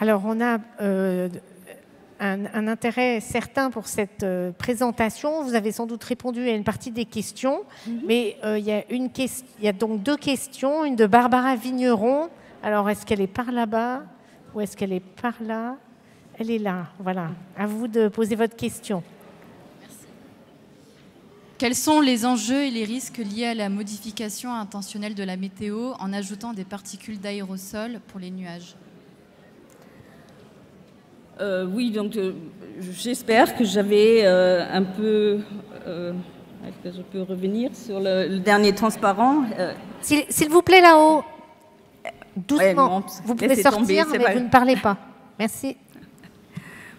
Alors, on a un intérêt certain pour cette présentation. Vous avez sans doute répondu à une partie des questions, mais il y a donc deux questions. Une de Barbara Vigneron. Alors, est-ce qu'elle est par là-bas ou est-ce qu'elle est par là? Elle est là, voilà. À vous de poser votre question. Merci. Quels sont les enjeux et les risques liés à la modification intentionnelle de la météo en ajoutant des particules d'aérosol pour les nuages? Oui, donc j'espère que j'avais un peu... Est-ce que je peux revenir sur le dernier transparent S'il vous plaît, là-haut, doucement. Ouais, bon, vous pouvez sortir, tomber, mais vous ne parlez pas. Merci.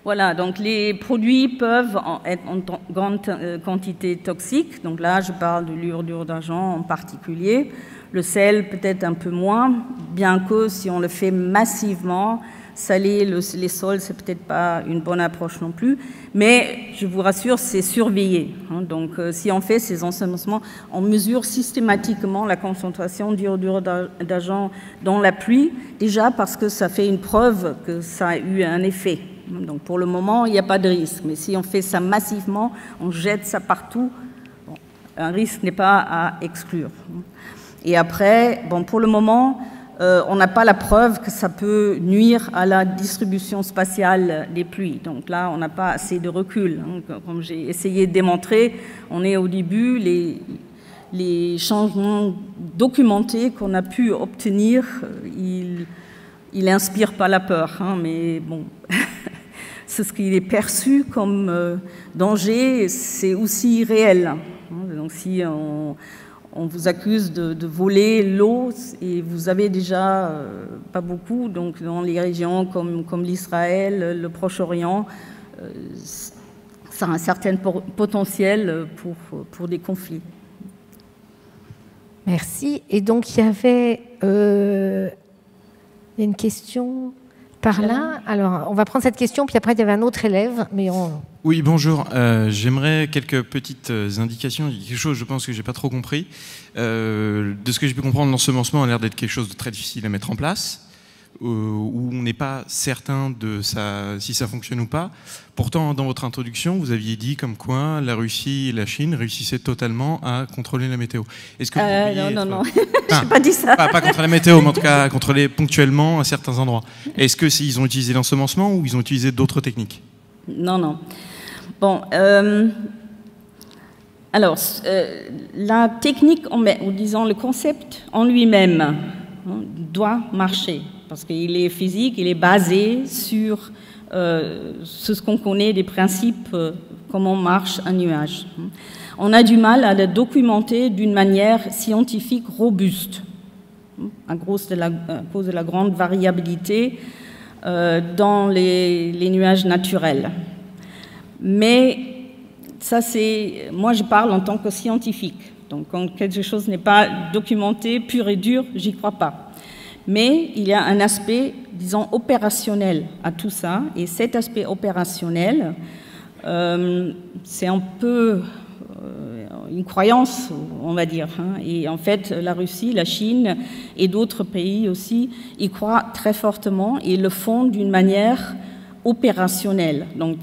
Voilà, donc les produits peuvent être en grande quantité toxiques. Donc là, je parle de l'urodure d'argent en particulier. Le sel, peut-être un peu moins, bien que si on le fait massivement, saler les sols, c'est peut-être pas une bonne approche non plus. Mais je vous rassure, c'est surveillé. Donc si on fait ces ensemencements, on mesure systématiquement la concentration d'urodure d'argent dans la pluie, déjà parce que ça fait une preuve que ça a eu un effet. Donc pour le moment, il n'y a pas de risque. Mais si on fait ça massivement, on jette ça partout, bon, un risque n'est pas à exclure. Et après, bon, pour le moment, on n'a pas la preuve que ça peut nuire à la distribution spatiale des pluies. Donc là, on n'a pas assez de recul. Comme j'ai essayé de démontrer, on est au début, les changements documentés qu'on a pu obtenir, ils n'inspirent pas la peur. Mais bon, c'est ce qui est perçu comme danger, c'est aussi réel. Donc si on vous accuse de voler l'eau et vous avez déjà pas beaucoup, donc dans les régions comme l'Israël, le Proche-Orient, ça a un certain potentiel pour des conflits. Merci. Et donc il y avait une question par là. Alors on va prendre cette question, puis après il y avait un autre élève, mais on... Oui, bonjour. J'aimerais quelques petites indications. Il y a quelque chose, je pense, que j'ai pas trop compris. De ce que j'ai pu comprendre, l'ensemencement a l'air d'être quelque chose de très difficile à mettre en place, où on n'est pas certain de si ça fonctionne ou pas. Pourtant, dans votre introduction, vous aviez dit comme quoi la Russie et la Chine réussissaient totalement à contrôler la météo. Est-ce que non, j'ai pas dit ça. Pas contre la météo, mais en tout cas contrôler ponctuellement à certains endroits. Est-ce que ils ont utilisé l'ensemencement ou ils ont utilisé d'autres techniques? Non. Bon, alors, la technique, ou disons le concept en lui-même, doit marcher, parce qu'il est physique, il est basé sur ce qu'on connaît des principes, comment marche un nuage. On a du mal à le documenter d'une manière scientifique robuste, à cause de la grande variabilité dans les nuages naturels. Mais ça, moi je parle en tant que scientifique. Donc quand quelque chose n'est pas documenté, pur et dur, j'y crois pas. Mais il y a un aspect, disons, opérationnel à tout ça. Et cet aspect opérationnel, c'est un peu une croyance, on va dire. Et en fait, la Russie, la Chine et d'autres pays aussi y croient très fortement et le font d'une manière opérationnelle. Donc,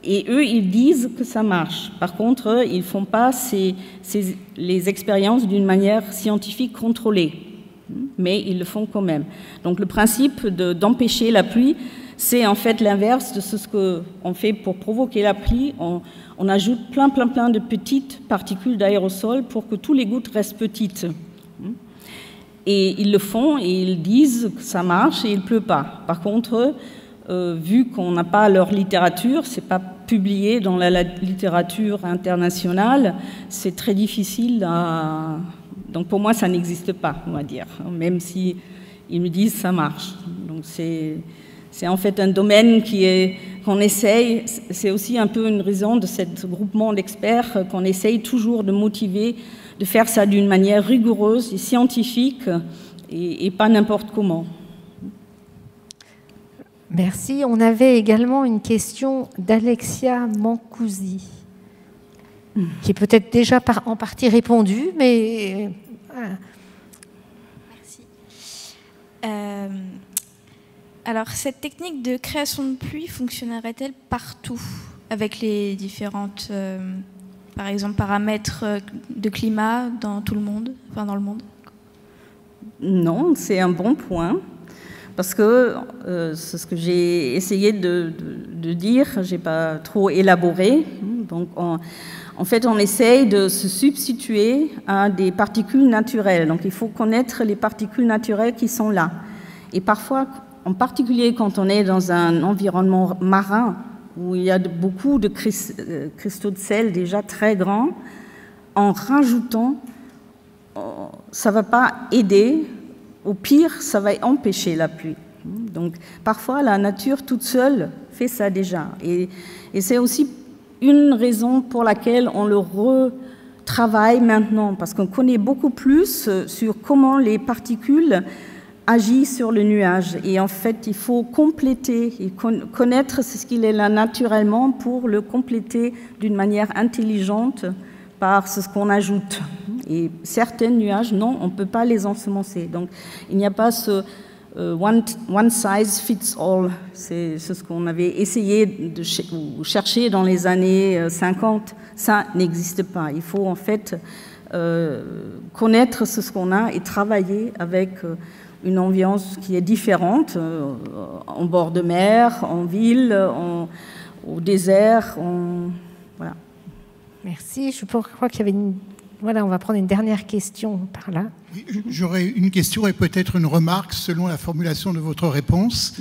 et eux, ils disent que ça marche. Par contre, ils ne font pas les expériences d'une manière scientifique contrôlée, mais ils le font quand même. Donc le principe d'empêcher la pluie, c'est en fait l'inverse de ce qu'on fait pour provoquer la pluie. On ajoute plein de petites particules d'aérosol pour que tous les gouttes restent petites. Et ils le font et ils disent que ça marche et il ne pleut pas. Par contre, vu qu'on n'a pas leur littérature, c'est pas publié dans la littérature internationale, c'est très difficile à... Donc pour moi, ça n'existe pas, on va dire, même si ils me disent ça marche. Donc c'est en fait un domaine qu'on essaye, c'est aussi un peu une raison de ce groupement d'experts qu'on essaye toujours de motiver, de faire ça d'une manière rigoureuse et scientifique et pas n'importe comment. Merci. On avait également une question d'Alexia Mancusi, qui est peut-être déjà en partie répondue, mais... Voilà. Merci. Alors, cette technique de création de pluie fonctionnerait-elle partout avec les différentes, par exemple, paramètres de climat dans tout le monde, enfin dans le monde? Non, c'est un bon point. Parce que c'est ce que j'ai essayé de dire, je n'ai pas trop élaboré. Donc, en fait, on essaye de se substituer à des particules naturelles. Donc, il faut connaître les particules naturelles qui sont là. Et parfois, en particulier quand on est dans un environnement marin, où il y a beaucoup de cristaux de sel déjà très grands, en rajoutant, ça ne va pas aider. Au pire, ça va empêcher la pluie. Donc, parfois, la nature toute seule fait ça déjà. Et c'est aussi une raison pour laquelle on le retravaille maintenant, parce qu'on connaît beaucoup plus sur comment les particules agissent sur le nuage. Et en fait, il faut compléter et connaître ce qu'il est là naturellement pour le compléter d'une manière intelligente par ce qu'on ajoute. Et certains nuages, non, on ne peut pas les ensemencer. Donc, il n'y a pas ce one size fits all. C'est ce qu'on avait essayé de chercher dans les années 50. Ça n'existe pas. Il faut en fait connaître ce qu'on a et travailler avec une ambiance qui est différente, en bord de mer, en ville, au désert. Voilà. Merci. Je crois qu'il y avait une... Voilà, on va prendre une dernière question par là. Oui, j'aurais une question et peut-être une remarque selon la formulation de votre réponse.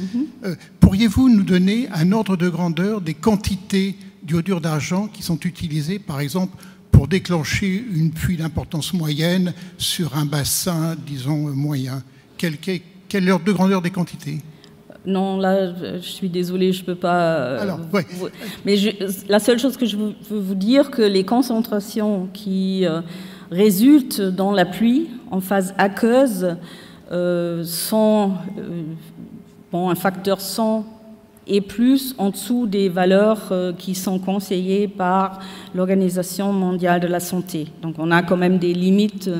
Pourriez-vous nous donner un ordre de grandeur des quantités d'iodure d'argent qui sont utilisées, par exemple, pour déclencher une pluie d'importance moyenne sur un bassin, disons, moyen? Quel ordre de grandeur des quantités? Non, là, je suis désolée, je ne peux pas... Alors, ouais. Mais la seule chose que je veux vous dire, que les concentrations qui résultent dans la pluie en phase aqueuse sont un facteur 100 et plus en dessous des valeurs qui sont conseillées par l'Organisation mondiale de la santé. Donc on a quand même des limites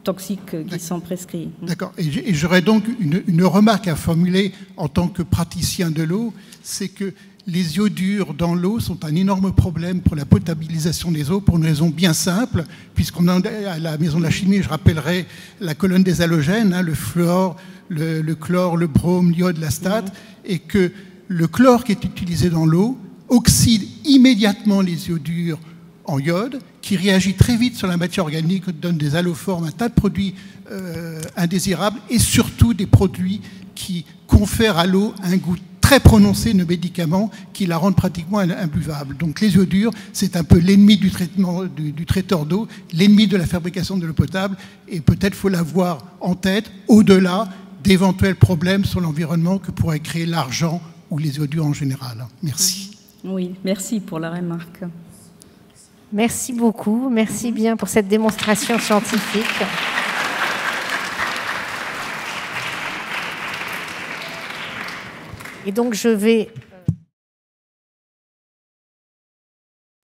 toxiques qui sont prescrits. D'accord. Et j'aurais donc une remarque à formuler en tant que praticien de l'eau, c'est que les iodures dans l'eau sont un énorme problème pour la potabilisation des eaux, pour une raison bien simple, puisqu'on a à la Maison de la Chimie, je rappellerai la colonne des halogènes, le fluor, le chlore, le brome, l'iode, l'astate, et que le chlore qui est utilisé dans l'eau oxyde immédiatement les iodures en iode, qui réagit très vite sur la matière organique, donne des haloformes, un tas de produits indésirables, et surtout des produits qui confèrent à l'eau un goût très prononcé de médicaments qui la rendent pratiquement imbuvable. Donc les iodures, c'est un peu l'ennemi du traitement du traiteur d'eau, l'ennemi de la fabrication de l'eau potable, et peut-être faut l'avoir en tête au-delà d'éventuels problèmes sur l'environnement que pourrait créer l'argent ou les iodures en général. Merci. Oui, merci pour la remarque. Merci beaucoup, merci bien pour cette démonstration scientifique. Et donc je vais